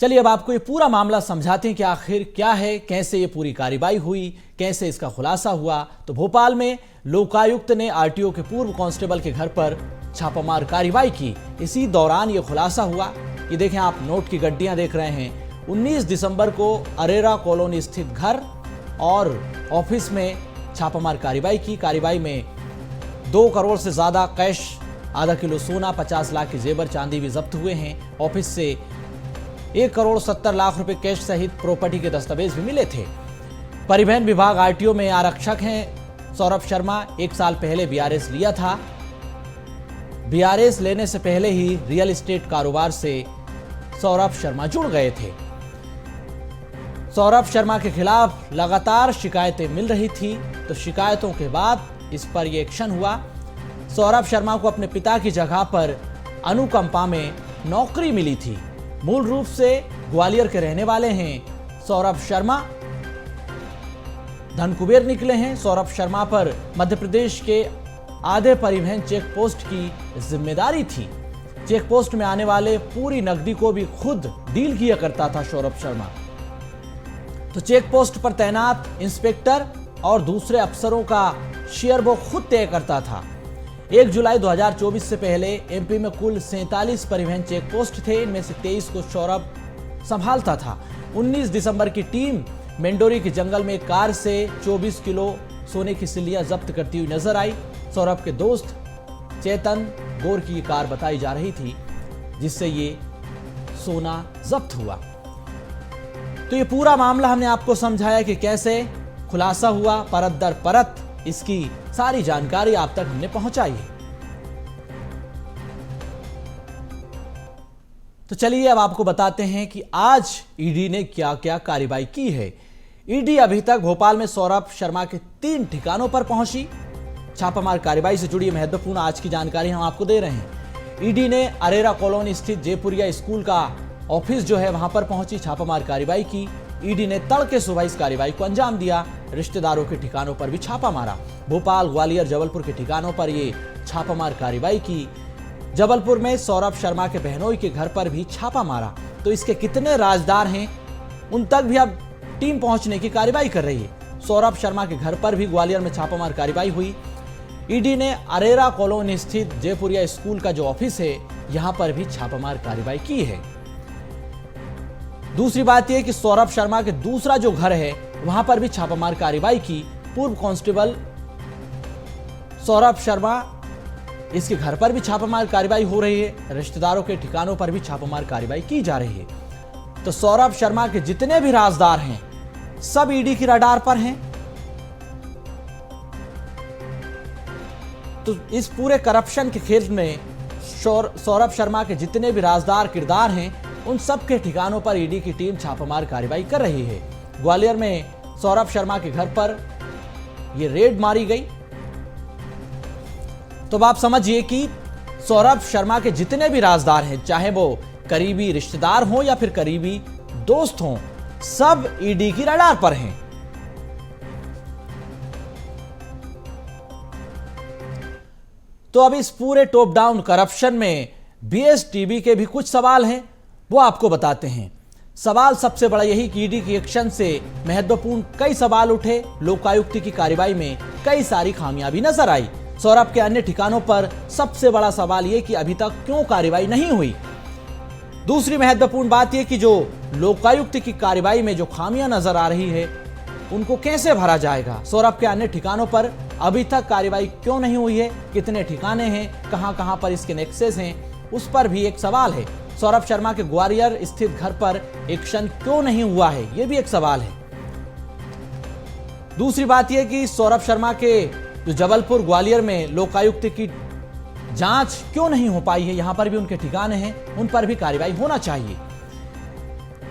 चलिए अब आपको ये पूरा मामला समझाते हैं कि आखिर क्या है, कैसे ये पूरी कार्रवाई हुई, कैसे इसका खुलासा हुआ। तो भोपाल में लोकायुक्त ने आरटीओ के पूर्व कांस्टेबल के घर पर छापामार कार्रवाई की। इसी दौरान ये खुलासा हुआ। ये देखें, आप नोट की गड्डियां देख रहे हैं। 19 दिसंबर को अरेरा कॉलोनी स्थित घर और ऑफिस में छापामार कार्रवाई की। कार्रवाई में 2 करोड़ से ज्यादा कैश, आधा किलो सोना, 50 लाख के जेवर चांदी भी जब्त हुए हैं। ऑफिस से 1 करोड़ 70 लाख रुपए कैश सहित प्रॉपर्टी के दस्तावेज भी मिले थे। परिवहन विभाग आरटीओ में आरक्षक हैं सौरभ शर्मा। 1 साल पहले बीआरएस लिया था। बीआरएस लेने से पहले ही रियल एस्टेट कारोबार से सौरभ शर्मा जुड़ गए थे। सौरभ शर्मा के खिलाफ लगातार शिकायतें मिल रही थी, तो शिकायतों के बाद इस पर यह एक्शन हुआ। सौरभ शर्मा को अपने पिता की जगह पर अनुकंपा में नौकरी मिली थी। मूल रूप से ग्वालियर के रहने वाले हैं सौरभ शर्मा। धनकुबेर निकले हैं। सौरभ शर्मा पर मध्य प्रदेश के आधे परिवहन चेक पोस्ट की जिम्मेदारी थी। चेक पोस्ट में आने वाले पूरी नकदी को भी खुद डील किया करता था सौरभ शर्मा। तो चेक पोस्ट पर तैनात इंस्पेक्टर और दूसरे अफसरों का शेयर वो खुद तय करता था। 1 जुलाई 2024 से पहले एमपी में कुल 47 परिवहन चेक पोस्ट थे। इनमें से 23 को सौरभ संभालता था। 19 दिसंबर की टीम मेंडोरी के जंगल में कार से 24 किलो सोने की सिल्लियां जब्त करती हुई नजर आई। सौरभ के दोस्त चेतन गौर की कार बताई जा रही थी, जिससे ये सोना जब्त हुआ। तो ये पूरा मामला हमने आपको समझाया कि कैसे खुलासा हुआ। परत दर परत इसकी सारी जानकारी आप तक हमने पहुंचाई है। तो चलिए अब आपको बताते हैं कि आज ईडी ने क्या क्या कार्रवाई की है। ईडी अभी तक भोपाल में सौरभ शर्मा के 3 ठिकानों पर पहुंची। छापामार कार्रवाई से जुड़ी महत्वपूर्ण आज की जानकारी हम आपको दे रहे हैं। ईडी ने अरेरा कॉलोनी स्थित जयपुरिया स्कूल का ऑफिस जो है वहां पर पहुंची, छापामार कार्रवाई की। ईडी ने तड़के सुबह इस कार्रवाई को अंजाम दिया। रिश्तेदारों के ठिकानों पर भी छापा मारा। भोपाल, ग्वालियर, जबलपुर के ठिकानों पर ये छापामार कार्रवाई की। जबलपुर में सौरभ शर्मा के बहनोई के घर पर भी छापा मारा। तो इसके कितने राजदार हैं उन तक भी अब टीम पहुंचने की कार्रवाई कर रही है। सौरभ शर्मा के घर पर भी ग्वालियर में छापामार कार्रवाई हुई। ईडी ने अरेरा कॉलोनी स्थित जयपुरिया स्कूल का जो ऑफिस है यहां पर भी छापामार कार्रवाई की है। दूसरी बात यह कि सौरभ शर्मा के दूसरा जो घर है वहां पर भी छापामार कार्रवाई की। पूर्व कांस्टेबल सौरभ शर्मा, इसके घर पर भी छापामार कार्रवाई हो रही है। रिश्तेदारों के ठिकानों पर भी छापामार कार्रवाई की जा रही है। तो सौरभ शर्मा के जितने भी राजदार हैं सब ईडी की रडार पर हैं। तो इस पूरे करप्शन के खेल में सौरभ शर्मा के जितने भी राजदार किरदार हैं उन सब के ठिकानों पर ईडी की टीम छापामार कार्रवाई कर रही है। ग्वालियर में सौरभ शर्मा के घर पर यह रेड मारी गई। तो अब आप समझिए कि सौरभ शर्मा के जितने भी राजदार हैं, चाहे वो करीबी रिश्तेदार हों या फिर करीबी दोस्त हों, सब ईडी की रडार पर हैं। तो अब इस पूरे टॉप डाउन करप्शन में बीएसटीवी के भी कुछ सवाल हैं, वो आपको बताते हैं। सवाल सबसे बड़ा यही कि ईडी की एक्शन से महत्वपूर्ण कई सवाल उठे। लोकायुक्त की कार्रवाई में कई सारी खामियां भी नजर आई। सौरभ के अन्य ठिकानों पर सबसे बड़ा सवाल यह कि अभी तक क्यों कार्रवाई नहीं हुई। दूसरी महत्वपूर्ण बात यह कि जो लोकायुक्त की कार्रवाई में जो खामियां नजर आ रही है उनको कैसे भरा जाएगा। सौरभ के अन्य ठिकानों पर अभी तक कार्रवाई क्यों नहीं हुई है, कितने ठिकाने हैं, कहां कहां पर इसके नेक्सेस हैं, उस पर भी एक सवाल है। सौरभ शर्मा के ग्वालियर स्थित घर पर एक्शन क्यों नहीं हुआ है, यह भी एक सवाल है। दूसरी बात यह कि सौरभ शर्मा के जो जबलपुर, ग्वालियर में लोकायुक्त की जांच क्यों नहीं हो पाई है, यहां पर भी उनके ठिकाने हैं, उन पर भी कार्रवाई होना चाहिए।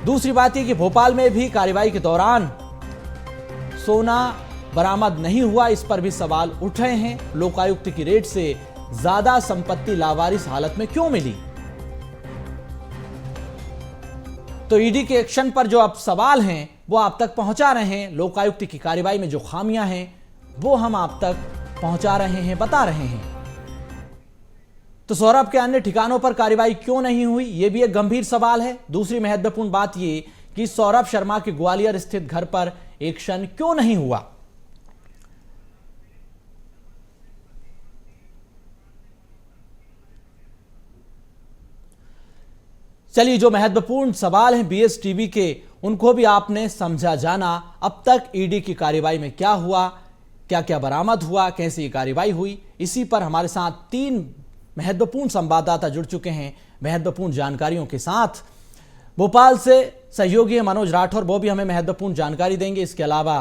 दूसरी बात यह कि भोपाल में भी कार्रवाई के दौरान सोना बरामद नहीं हुआ, इस पर भी सवाल उठ रहे हैं। लोकायुक्त की रेड से ज्यादा संपत्ति लावारिस हालत में क्यों मिली। तो ईडी के एक्शन पर जो अब सवाल हैं वो आप तक पहुंचा रहे हैं। लोकायुक्त की कार्रवाई में जो खामियां हैं वो हम आप तक पहुंचा रहे हैं, बता रहे हैं। तो सौरभ के अन्य ठिकानों पर कार्रवाई क्यों नहीं हुई, यह भी एक गंभीर सवाल है। दूसरी महत्वपूर्ण बात यह कि सौरभ शर्मा के ग्वालियर स्थित घर पर एक्शन क्यों नहीं हुआ। चलिए, जो महत्वपूर्ण सवाल हैं बीएसटीवी के, उनको भी आपने समझा जाना। अब तक ईडी की कार्रवाई में क्या हुआ, क्या क्या बरामद हुआ, कैसे ये कार्रवाई हुई, इसी पर हमारे साथ 3 महत्वपूर्ण संवाददाता जुड़ चुके हैं महत्वपूर्ण जानकारियों के साथ। भोपाल से सहयोगी है मनोज राठौर, वो भी हमें महत्वपूर्ण जानकारी देंगे। इसके अलावा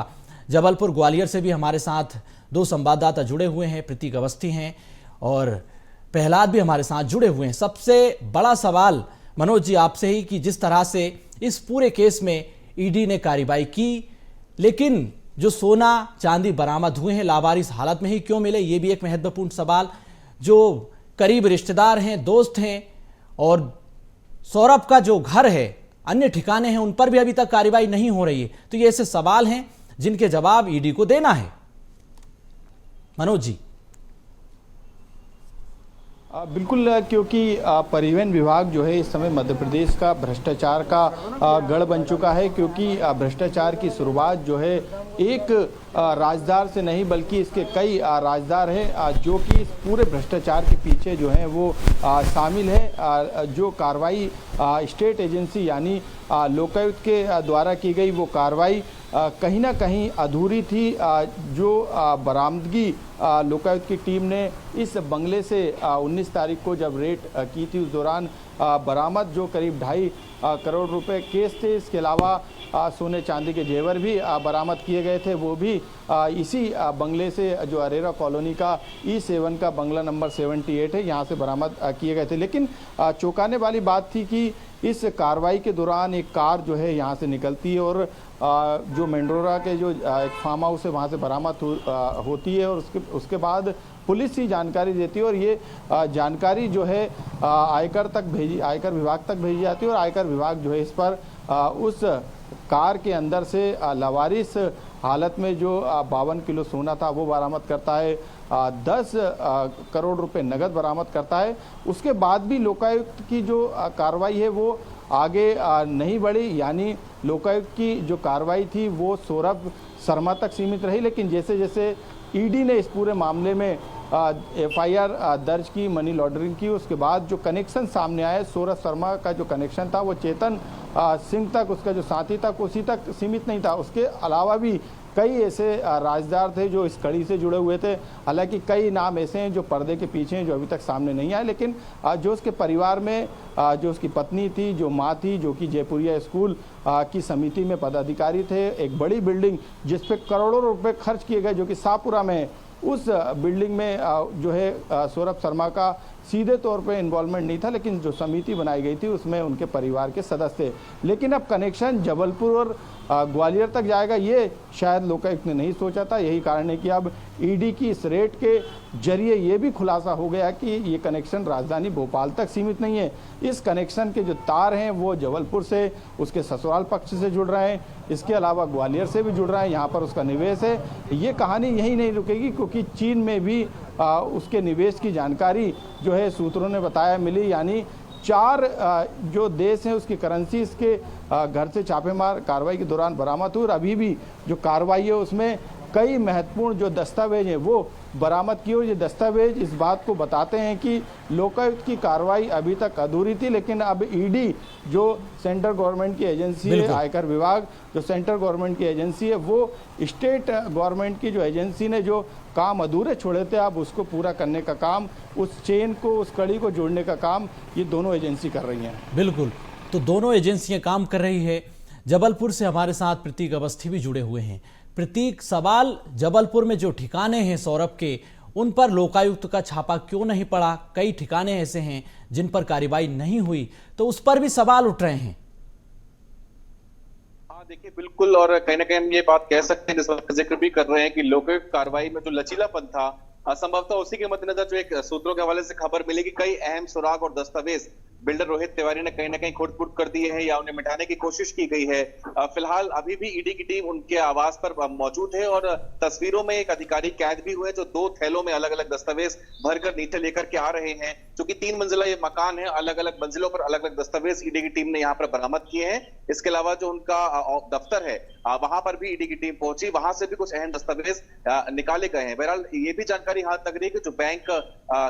जबलपुर ग्वालियर से भी हमारे साथ 2 संवाददाता जुड़े हुए हैं, प्रतीक अवस्थी हैं और प्रहलाद भी हमारे साथ जुड़े हुए हैं। सबसे बड़ा सवाल मनोज जी आपसे ही कि जिस तरह से इस पूरे केस में ईडी ने कार्रवाई की, लेकिन जो सोना चांदी बरामद हुए हैं लावारिस हालत में ही क्यों मिले, ये भी एक महत्वपूर्ण सवाल। जो करीब रिश्तेदार हैं, दोस्त हैं और सौरभ का जो घर है, अन्य ठिकाने हैं, उन पर भी अभी तक कार्रवाई नहीं हो रही है। तो ये ऐसे सवाल हैं जिनके जवाब ईडी को देना है। मनोज जी। बिल्कुल, क्योंकि परिवहन विभाग जो है इस समय मध्य प्रदेश का भ्रष्टाचार का गढ़ बन चुका है, क्योंकि भ्रष्टाचार की शुरुआत जो है एक राजदार से नहीं बल्कि इसके कई राजदार हैं जो कि इस पूरे भ्रष्टाचार के पीछे जो है वो शामिल है। जो कार्रवाई स्टेट एजेंसी यानी लोकायुक्त के द्वारा की गई वो कार्रवाई कहीं ना कहीं अधूरी थी। जो बरामदगी लोकायुक्त की टीम ने इस बंगले से 19 तारीख को जब रेड की थी, उस दौरान बरामद जो करीब 2.5 करोड़ रुपए केस थे। इसके अलावा सोने चांदी के जेवर भी बरामद किए गए थे, वो भी इसी बंगले से जो अरेरा कॉलोनी का E7 का बंगला नंबर 78 है, यहाँ से बरामद किए गए थे। लेकिन चौंकाने वाली बात थी कि इस कार्रवाई के दौरान एक कार जो है यहाँ से निकलती है और जो मेंढरोरा के जो एक फार्म हाउस है वहाँ से बरामद होती है और उसके बाद पुलिस ही जानकारी देती है और ये जानकारी जो है आयकर विभाग तक भेजी जाती है और आयकर विभाग जो है इस पर उस कार के अंदर से लावारिस हालत में जो 52 किलो सोना था वो बरामद करता है, 10 करोड़ रुपए नगद बरामद करता है। उसके बाद भी लोकायुक्त की जो कार्रवाई है वो आगे नहीं बढ़ी, यानी लोकायुक्त की जो कार्रवाई थी वो सौरभ शर्मा तक सीमित रही। लेकिन जैसे जैसे ईडी ने इस पूरे मामले में FIR दर्ज की, मनी लॉन्ड्रिंग की, उसके बाद जो कनेक्शन सामने आए, सौरभ शर्मा का जो कनेक्शन था वो चेतन सिंह तक, उसका जो साथी तक, उसी तक सीमित नहीं था। उसके अलावा भी कई ऐसे राजदार थे जो इस कड़ी से जुड़े हुए थे। हालांकि कई नाम ऐसे हैं जो पर्दे के पीछे हैं, जो अभी तक सामने नहीं आए। लेकिन जो उसके परिवार में जो उसकी पत्नी थी, जो माँ थी, जो कि जयपुरिया स्कूल की समिति में पदाधिकारी थे, एक बड़ी बिल्डिंग जिस पे करोड़ों रुपए खर्च किए गए, जो कि शाहपुरा में है, उस बिल्डिंग में जो है सौरभ शर्मा का सीधे तौर पे इन्वॉल्वमेंट नहीं था, लेकिन जो समिति बनाई गई थी उसमें उनके परिवार के सदस्य थे। लेकिन अब कनेक्शन जबलपुर और ग्वालियर तक जाएगा, ये शायद लोकायुक्त ने नहीं सोचा था। यही कारण है कि अब ईडी की इस रेड के जरिए ये भी खुलासा हो गया कि ये कनेक्शन राजधानी भोपाल तक सीमित नहीं है। इस कनेक्शन के जो तार हैं वो जबलपुर से उसके ससुराल पक्ष से जुड़ रहे हैं, इसके अलावा ग्वालियर से भी जुड़ रहा है, यहाँ पर उसका निवेश है। ये कहानी यही नहीं रुकेगी, क्योंकि चीन में भी उसके निवेश की जानकारी जो है सूत्रों ने बताया मिली, यानी 4 जो देश हैं उसकी करेंसी इसके घर से छापेमार कार्रवाई के दौरान बरामद हुई और अभी भी जो कार्रवाई है उसमें कई महत्वपूर्ण जो दस्तावेज हैं वो बरामद किए। और ये दस्तावेज इस बात को बताते हैं कि लोकायुक्त की कार्रवाई अभी तक अधूरी थी, लेकिन अब ईडी जो सेंट्रल गवर्नमेंट की एजेंसी है, आयकर विभाग जो सेंट्रल गवर्नमेंट की एजेंसी है, वो स्टेट गवर्नमेंट की जो एजेंसी ने जो काम अधूरे छोड़े थे अब उसको पूरा करने का काम, उस चेन को, उस कड़ी को जोड़ने का काम ये दोनों एजेंसी कर रही हैं। बिल्कुल, तो दोनों एजेंसियां काम कर रही है। जबलपुर से हमारे साथ प्रतीक अवस्थी भी जुड़े हुए हैं। प्रतीक, सवाल जबलपुर में जो ठिकाने हैं सौरभ के, उन पर लोकायुक्त का छापा क्यों नहीं पड़ा? कई ठिकाने ऐसे हैं जिन पर कार्रवाई नहीं हुई, तो उस पर भी सवाल उठ रहे हैं। हाँ देखिए, बिल्कुल, और कहीं ना कहीं हम ये बात कह सकते हैं, जिस वक्त जिक्र भी कर रहे हैं कि लोकायुक्त कार्रवाई में जो लचीलापन था, संभवतः उसी के मद्देनजर जो एक सूत्रों के हवाले से खबर मिली कि कई अहम सुराग और दस्तावेज बिल्डर रोहित तिवारी ने कहीं ना कहीं खोट-फूट कर दिए हैं या उन्हें मिटाने की कोशिश की गई है। फिलहाल अभी भी ईडी की टीम उनके आवास पर मौजूद है और तस्वीरों में एक अधिकारी कैद भी हुए जो 2 थैलों में अलग-अलग दस्तावेज भरकर नीचे लेकर के आ रहे हैं। चूंकि 3 मंजिला ये मकान है, अलग-अलग मंजिलों पर अलग-अलग दस्तावेज ईडी की टीम ने यहाँ पर बरामद किए हैं। इसके अलावा जो उनका दफ्तर है वहां पर भी ईडी की टीम पहुंची, वहां से भी कुछ अहम दस्तावेज निकाले गए हैं। बहरहाल ये भी जानकारी हाथ लग रही है कि जो बैंक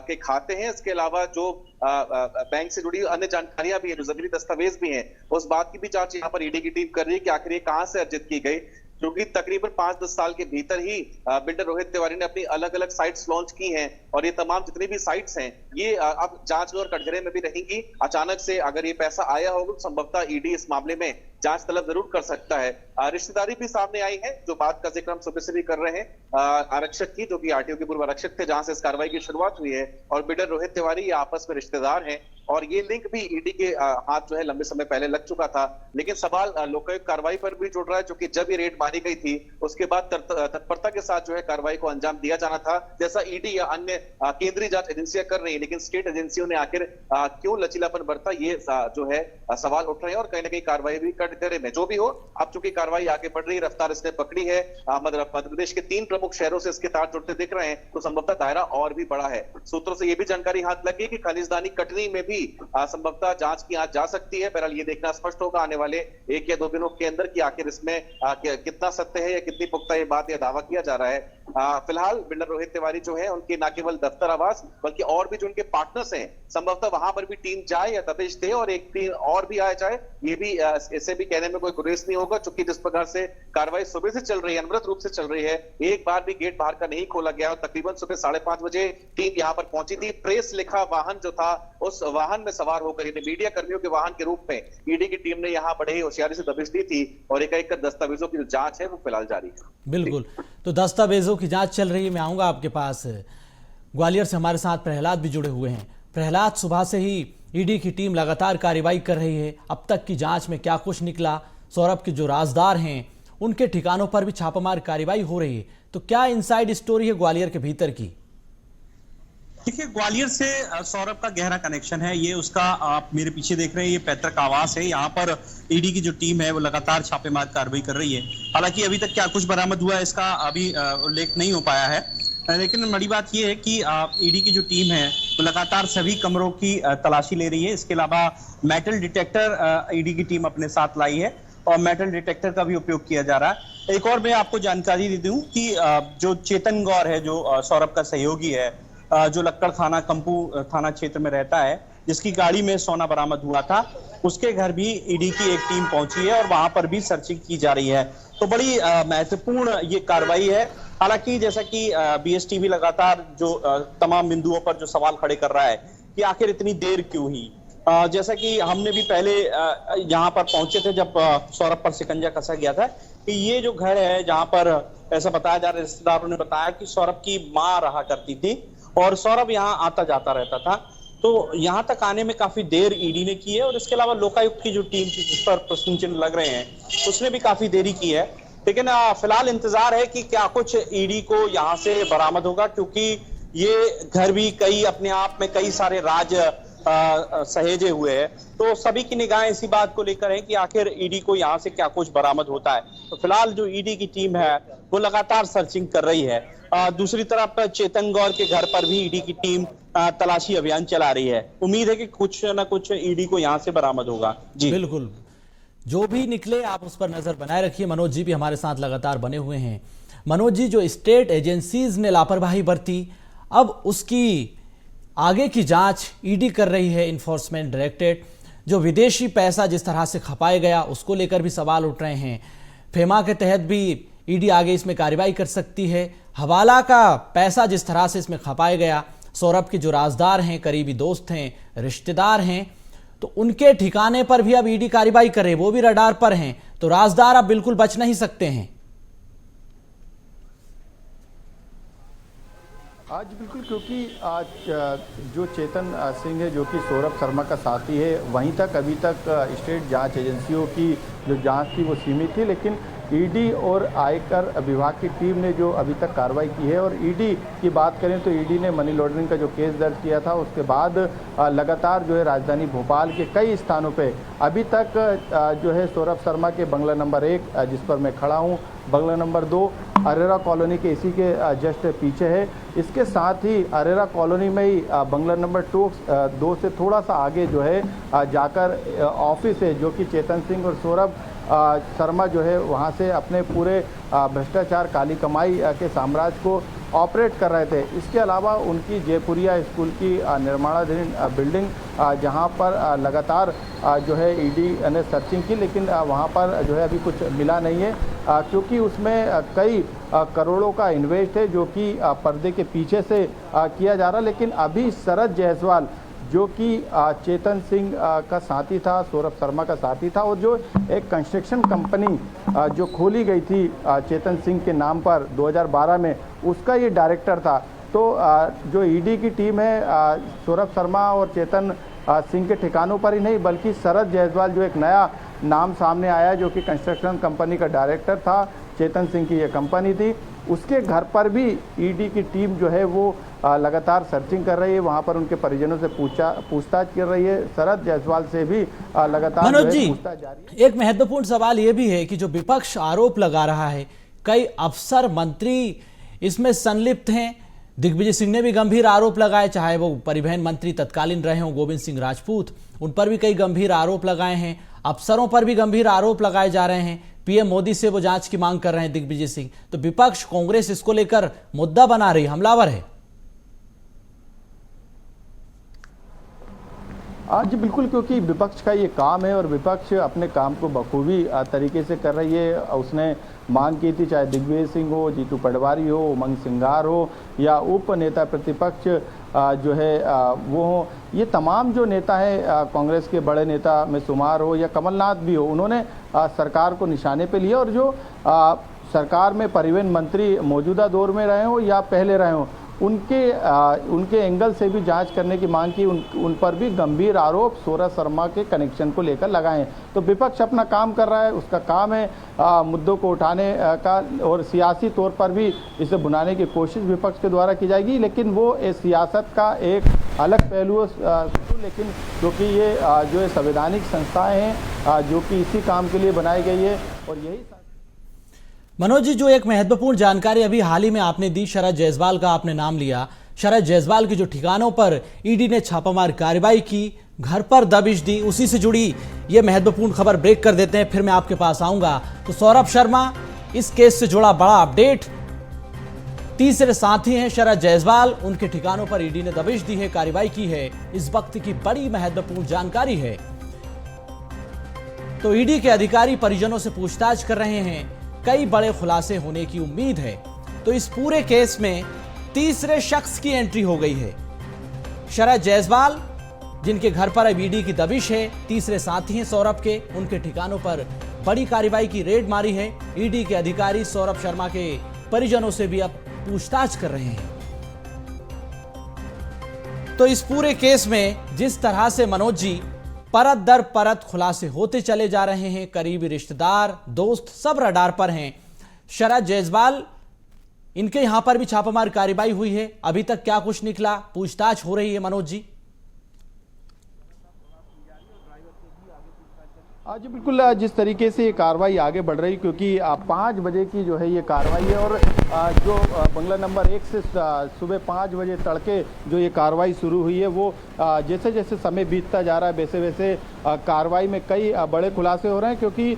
के खाते हैं, इसके अलावा जो बैंक से जुड़ी अन्य जानकारियां भी है, जो जरूरी दस्तावेज भी हैं, उस बात की भी जांच यहाँ पर ईडी की टीम कर रही है कि आखिर ये कहां से अर्जित की गई। क्योंकि तकरीबन 5-10 साल के भीतर ही बिल्डर रोहित तिवारी ने अपनी अलग अलग साइट्स लॉन्च की हैं और ये तमाम जितनी भी साइट्स हैं ये अब जांच और कटघरे में भी रहेंगी। अचानक से अगर ये पैसा आया होगा तो संभवतः ईडी इस मामले में जांच तलब जरूर कर सकता है। रिश्तेदारी भी सामने आई है, जो बात का जिक्र हम सुबह से भी कर रहे हैं आरक्षक की, जो कि आरटीओ के पूर्व आरक्षक थे, जहां से इस कार्रवाई की शुरुआत हुई है। और बिल्डर रोहित तिवारी ये आपस में रिश्तेदार हैं और ये लिंक भी ईडी के हाथ जो है लंबे समय पहले लग चुका था। लेकिन सवाल लोकायुक्त कार्रवाई पर भी जुड़ रहा है, क्योंकि जब ये रेड मारी गई थी उसके बाद तत्परता के साथ जो है कार्रवाई को अंजाम दिया जाना था, जैसा ईडी या अन्य केंद्रीय जांच एजेंसियां कर रही है। लेकिन स्टेट एजेंसियों ने आखिर क्यों लचीलापन बरता, ये जो है सवाल उठ रहे हैं और कहीं ना कहीं कार्रवाई भी कटघरे में। जो भी हो, अब चूंकि कार्रवाई आगे बढ़ रही है, रफ्तार इसने पकड़ी है, मध्य प्रदेश के 3 प्रमुख शहरों से इसके तार जुड़ते दिख रहे हैं, तो संभवतः दायरा और भी बड़ा है। सूत्रों से यह भी जानकारी हाथ लगी कि खलिजदानी कटनी में भी संभवतः जांच की आज जा सकती है। बहरहाल ये देखना स्पष्ट होगा आने वाले 1 या 2 दिनों के अंदर कि आखिर इसमें कितना सत्य है या कितनी पुख्ता ये बात या दावा किया जा रहा है। फिलहाल बिल्डर रोहित तिवारी जो है उनके न केवल दफ्तर आवास बल्कि और भी जो उनके पार्टनर्स हैं, संभवतः वहां पर भी टीम जाए या दबिश दे और एक टीम और भी आ जाए, ये भी इससे भी कहने में कोई गुरेज नहीं होगा। चूंकि जिस प्रकार से कार्रवाई सुबह से चल रही है, अनवरत रूप से चल रही है, एक बार भी गेट बाहर का नहीं खोला गया और तकरीबन सुबह 5:30 बजे टीम यहां पर पहुंची थी। प्रेस लिखा वाहन जो था, उस वाहन में सवार होकर मीडिया कर्मियों के वाहन के रूप में ईडी की टीम ने यहां बड़े ही होशियारी से दबिश दी थी और एक एक दस्तावेजों की जो जांच है वो फिलहाल जारी है। बिल्कुल, तो दस्तावेजों की जांच चल रही है। मैं आऊंगा आपके पास। ग्वालियर से हमारे साथ प्रहलाद भी जुड़े हुए हैं। प्रहलाद, सुबह से ही ईडी की टीम लगातार कार्रवाई कर रही है, अब तक की जांच में क्या कुछ निकला? सौरभ के जो राजदार हैं उनके ठिकानों पर भी छापामार कार्रवाई हो रही है, तो क्या इनसाइड स्टोरी है ग्वालियर के भीतर की? देखिए, ग्वालियर से सौरभ का गहरा कनेक्शन है। ये उसका, आप मेरे पीछे देख रहे हैं, ये पैतृक आवास है। यहाँ पर ईडी की जो टीम है वो लगातार छापेमार कार्रवाई कर रही है। हालांकि अभी तक क्या कुछ बरामद हुआ है इसका अभी उल्लेख नहीं हो पाया है, लेकिन बड़ी बात यह है कि ईडी की जो टीम है वो लगातार सभी कमरों की तलाशी ले रही है। इसके अलावा मेटल डिटेक्टर ईडी की टीम अपने साथ लाई है और मेटल डिटेक्टर का भी उपयोग किया जा रहा है। एक और मैं आपको जानकारी दे दूं कि जो चेतन गौर है, जो सौरभ का सहयोगी है, जो लक्कड़ थाना कंपू थाना क्षेत्र में रहता है, जिसकी गाड़ी में सोना बरामद हुआ था, उसके घर भी ईडी की एक टीम पहुंची है और वहां पर भी सर्चिंग की जा रही है। तो बड़ी महत्वपूर्ण ये कार्रवाई है। हालांकि जैसा कि बीएसटीवी लगातार जो तमाम बिंदुओं पर जो सवाल खड़े कर रहा है कि आखिर इतनी देर क्यों हुई, जैसा कि हमने भी पहले यहाँ पर पहुंचे थे जब सौरभ पर शिकंजा कसा गया था, कि ये जो घर है जहाँ पर ऐसा बताया जा रहा है, रिश्तेदारों ने बताया कि सौरभ की माँ रहा करती थी और सौरभ यहाँ आता जाता रहता था। तो यहाँ तक आने में काफी देर ईडी ने की है और इसके अलावा लोकायुक्त की जो टीम थी जिस पर प्रश्न चिन्ह लग रहे हैं, उसने भी काफी देरी की है। लेकिन फिलहाल इंतजार है कि क्या कुछ ईडी को यहाँ से बरामद होगा, क्योंकि ये घर भी कई अपने आप में कई सारे राज सहेजे हुए है। तो सभी की निगाहें इसी बात को लेकर है कि आखिर ईडी को यहाँ से क्या कुछ बरामद होता है। तो फिलहाल जो ईडी की टीम है वो लगातार सर्चिंग कर रही है। दूसरी तरफ चेतन गौर के घर पर भी ईडी की टीम तलाशी अभियान चला रही है। उम्मीद है कि कुछ न कुछ ईडी को यहाँ से बरामद होगा। जी बिल्कुल, जो भी निकले आप उस पर नजर बनाए रखिए। मनोज जी भी हमारे साथ लगातार बने हुए हैं। मनोज जी, जो स्टेट एजेंसीज ने लापरवाही बरती, अब उसकी आगे की जांच ईडी कर रही है, इन्फोर्समेंट डायरेक्टरेट। जो विदेशी पैसा जिस तरह से खपाया गया उसको लेकर भी सवाल उठ रहे हैं। फेमा के तहत भी ईडी आगे इसमें कार्रवाई कर सकती है। हवाला का पैसा जिस तरह से इसमें खपाया गया, सौरभ के जो राजदार हैं, करीबी दोस्त हैं, रिश्तेदार हैं, तो उनके ठिकाने पर भी अब ईडी कार्रवाई करे, वो भी रडार पर हैं। तो राजदार अब बिल्कुल बच नहीं सकते हैं। आज बिल्कुल, क्योंकि आज जो चेतन सिंह है, जो कि सौरभ शर्मा का साथी है, वहीं तक अभी तक स्टेट जांच एजेंसियों की जो जांच थी वो सीमित थी। लेकिन ईडी और आयकर विभाग की टीम ने जो अभी तक कार्रवाई की है। और ईडी की बात करें तो ईडी ने मनी लॉन्ड्रिंग का जो केस दर्ज किया था, उसके बाद लगातार जो है राजधानी भोपाल के कई स्थानों पे अभी तक जो है सौरभ शर्मा के बंगला नंबर 1 जिस पर मैं खड़ा हूँ, बंगला नंबर 2 अरेरा कॉलोनी के इसी के जस्ट पीछे है। इसके साथ ही अरेरा कॉलोनी में ही बंगला नंबर 2 से थोड़ा सा आगे जो है जाकर ऑफिस है, जो कि चेतन सिंह और सौरभ शर्मा जो है वहाँ से अपने पूरे भ्रष्टाचार काली कमाई के साम्राज्य को ऑपरेट कर रहे थे। इसके अलावा उनकी जयपुरिया स्कूल की निर्माणाधीन बिल्डिंग जहां पर लगातार जो है ईडी ने सर्चिंग की, लेकिन वहां पर जो है अभी कुछ मिला नहीं है, क्योंकि उसमें कई करोड़ों का इन्वेस्ट है जो कि पर्दे के पीछे से किया जा रहा। लेकिन अभी शरद जायसवाल जो कि चेतन सिंह का साथी था, सौरभ शर्मा का साथी था, और जो एक कंस्ट्रक्शन कंपनी जो खोली गई थी चेतन सिंह के नाम पर 2012 में, उसका ये डायरेक्टर था। तो जो ईडी की टीम है सौरभ शर्मा और चेतन सिंह के ठिकानों पर ही नहीं, बल्कि शरद जायसवाल जो एक नया नाम सामने आया जो कि कंस्ट्रक्शन कंपनी का डायरेक्टर था, चेतन सिंह की ये कंपनी थी, उसके घर पर भी ईडी की टीम जो है वो लगातार सर्चिंग कर रही है। वहां पर उनके परिजनों से पूछताछ कर रही है। शरद जायसवाल से भी लगातार मनोज जी, पूछताछ जारी है। एक महत्वपूर्ण सवाल ये भी है कि जो विपक्ष आरोप लगा रहा है, कई अफसर मंत्री इसमें संलिप्त हैं। दिग्विजय सिंह ने भी गंभीर आरोप लगाए, चाहे वो परिवहन मंत्री तत्कालीन रहे हों गोविंद सिंह राजपूत, उन पर भी कई गंभीर आरोप लगाए हैं। अफसरों पर भी गंभीर आरोप लगाए जा रहे हैं। पीएम मोदी से वो जांच की मांग कर रहे हैं दिग्विजय सिंह। तो विपक्ष, कांग्रेस इसको लेकर मुद्दा बना रही, हमलावर है। जी बिल्कुल, क्योंकि विपक्ष का ये काम है और विपक्ष अपने काम को बखूबी तरीके से कर रही है। उसने मांग की थी, चाहे दिग्विजय सिंह हो, जीतू पटवारी हो, उमंग सिंघार हो या उप नेता प्रतिपक्ष जो है वो हो, ये तमाम जो नेता हैं कांग्रेस के बड़े नेता में शुमार हो या कमलनाथ भी हो, उन्होंने सरकार को निशाने पे लिया। और जो सरकार में परिवहन मंत्री मौजूदा दौर में रहे हो या पहले रहे हो, उनके एंगल से भी जांच करने की मांग की। उन पर भी गंभीर आरोप सौरभ शर्मा के कनेक्शन को लेकर लगाए। तो विपक्ष अपना काम कर रहा है, उसका काम है मुद्दों को उठाने का, और सियासी तौर पर भी इसे भुनाने की कोशिश विपक्ष के द्वारा की जाएगी। लेकिन वो इस सियासत का एक अलग पहलू है, लेकिन क्योंकि ये जो है संवैधानिक संस्थाएँ हैं जो कि इसी काम के लिए बनाई गई है। और यही मनोज जी, जो एक महत्वपूर्ण जानकारी अभी हाल ही में आपने दी, शरद जायसवाल का आपने नाम लिया। शरद जायसवाल के जो ठिकानों पर ईडी ने छापामार कार्रवाई की, घर पर दबिश दी, उसी से जुड़ी ये महत्वपूर्ण खबर ब्रेक कर देते हैं, फिर मैं आपके पास आऊंगा। तो सौरभ शर्मा, इस केस से जुड़ा बड़ा अपडेट। तीसरे साथी हैं शरद जायसवाल, उनके ठिकानों पर ईडी ने दबिश दी है, कार्रवाई की है। इस वक्त की बड़ी महत्वपूर्ण जानकारी है। तो ईडी के अधिकारी परिजनों से पूछताछ कर रहे हैं, कई बड़े खुलासे होने की उम्मीद है। तो इस पूरे केस में तीसरे शख्स की एंट्री हो गई है। शरद जायसवाल, जिनके घर पर अब ईडी की दबिश है, तीसरे साथी हैं सौरभ के, उनके ठिकानों पर बड़ी कार्रवाई की रेड मारी है। ईडी के अधिकारी सौरभ शर्मा के परिजनों से भी अब पूछताछ कर रहे हैं। तो इस पूरे केस में जिस तरह से मनोज जी परत दर परत खुलासे होते चले जा रहे हैं, करीबी रिश्तेदार, दोस्त सब रडार पर हैं। शरद जायसवाल, इनके यहां पर भी छापामार कार्रवाई हुई है, अभी तक क्या कुछ निकला, पूछताछ हो रही है मनोज जी। जी बिल्कुल, जिस तरीके से ये कार्रवाई आगे बढ़ रही, क्योंकि 5 बजे की जो है ये कार्रवाई है, और जो बंगला नंबर 1 से सुबह 5 बजे तड़के जो ये कार्रवाई शुरू हुई है, वो जैसे जैसे समय बीतता जा रहा है वैसे वैसे कार्रवाई में कई बड़े खुलासे हो रहे हैं। क्योंकि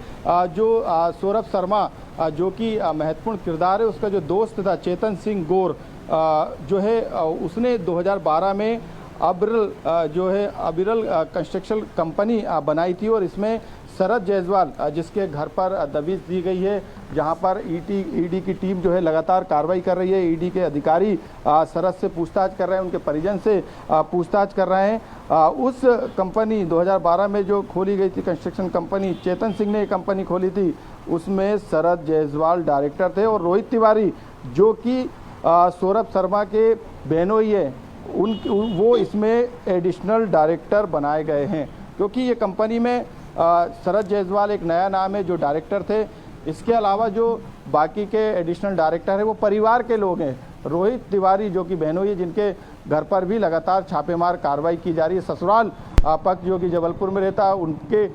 जो सौरभ शर्मा जो कि महत्वपूर्ण किरदार है, उसका जो दोस्त था चेतन सिंह गौर जो है, उसने 2012 में अबिरल कंस्ट्रक्शन कंपनी बनाई थी, और इसमें शरद जायसवाल जिसके घर पर दबिश दी गई है, जहां पर ईडी की टीम जो है लगातार कार्रवाई कर रही है। ईडी के अधिकारी शरद से पूछताछ कर रहे हैं, उनके परिजन से पूछताछ कर रहे हैं। उस कंपनी 2012 में जो खोली गई थी कंस्ट्रक्शन कंपनी, चेतन सिंह ने ये कंपनी खोली थी, उसमें शरद जायसवाल डायरेक्टर थे, और रोहित तिवारी जो कि सौरभ शर्मा के बहनोई है, वो इसमें एडिशनल डायरेक्टर बनाए गए हैं। क्योंकि ये कंपनी में शरद जायसवाल एक नया नाम है जो डायरेक्टर थे, इसके अलावा जो बाकी के एडिशनल डायरेक्टर है वो परिवार के लोग हैं। रोहित तिवारी जो कि बहनोई है, जिनके घर पर भी लगातार छापेमार कार्रवाई की जा रही है। ससुराल पक्ष जो कि जबलपुर में रहता है, उनके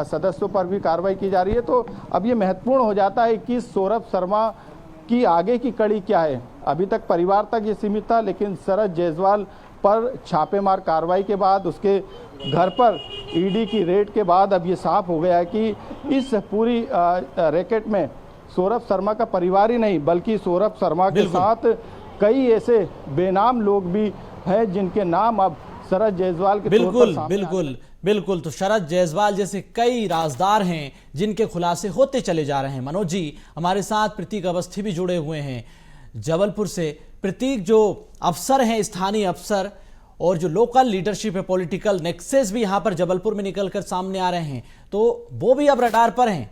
सदस्यों पर भी कार्रवाई की जा रही है। तो अब ये महत्वपूर्ण हो जाता है कि सौरभ शर्मा की आगे की कड़ी क्या है। अभी तक परिवार तक ये सीमित था, लेकिन शरद जायसवाल पर छापेमार कार्रवाई के बाद, उसके घर पर ईडी की रेड के बाद अब ये साफ हो गया है कि इस पूरी रैकेट में सौरभ शर्मा का परिवार ही नहीं, बल्कि सौरभ शर्मा के साथ कई ऐसे बेनाम लोग भी हैं जिनके नाम अब शरद जायसवाल के बिल्कुल। तो शरद जायसवाल जैसे कई राजदार हैं जिनके खुलासे होते चले जा रहे हैं। मनोज जी, हमारे साथ प्रतीक अवस्थी भी जुड़े हुए हैं जबलपुर से। प्रतीक, जो अफसर हैं, स्थानीय अफसर और जो लोकल लीडरशिप है, पॉलिटिकल नेक्सेस भी यहां पर जबलपुर में निकलकर सामने आ रहे हैं, तो वो भी अब रडार पर हैं।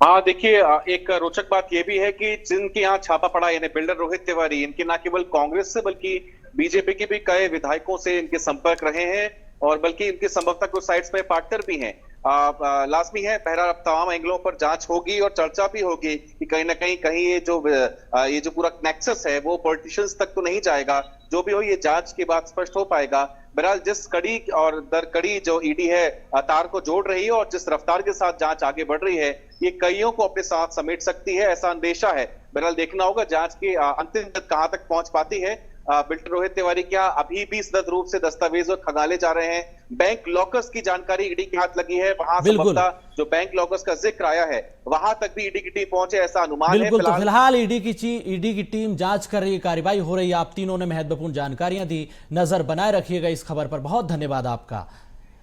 हाँ, देखिए, एक रोचक बात यह भी है कि जिनके यहाँ छापा पड़ा, यानी बिल्डर रोहित तिवारी, इनके न केवल कांग्रेस से बल्कि बीजेपी के भी कई विधायकों से इनके संपर्क रहे हैं, और बल्कि इनके संभवतः कुछ साइड्स में पार्टनर भी हैं। लाजमी है, बहरहाल तमाम एंगलों पर जांच होगी और चर्चा भी होगी कि कहीं ना कहीं ये जो पूरा नेक्सस है वो पॉलिटिशियंस तक तो नहीं जाएगा। जो भी हो, ये जांच के बाद स्पष्ट हो पाएगा। बहरहाल जिस कड़ी और दर कड़ी जो ईडी है तार को जोड़ रही है और जिस रफ्तार के साथ जांच आगे बढ़ रही है, ये कईयों को अपने साथ समेट सकती है, ऐसा अंदेशा है। बहरहाल देखना होगा जांच की अंतिम तक कहां तक पहुंच पाती है। बिल्डर रोहित तिवारी क्या अभी भी सतत रूप से दस्तावेज और खंगाले जा रहे हैं। बैंक लॉकर्स की जानकारी ईडी के हाथ लगी है, वहां संभवतः जो बैंक लॉकर्स का जिक्र आया है वहां तक भी ईडी की टीम पहुंचे, ऐसा अनुमान है। तो फिलहाल ईडी की टीम जांच कर रही है, कार्रवाई हो रही है। आप तीनों ने महत्वपूर्ण जानकारियां दी। नजर बनाए रखिएगा इस खबर पर। बहुत धन्यवाद आपका।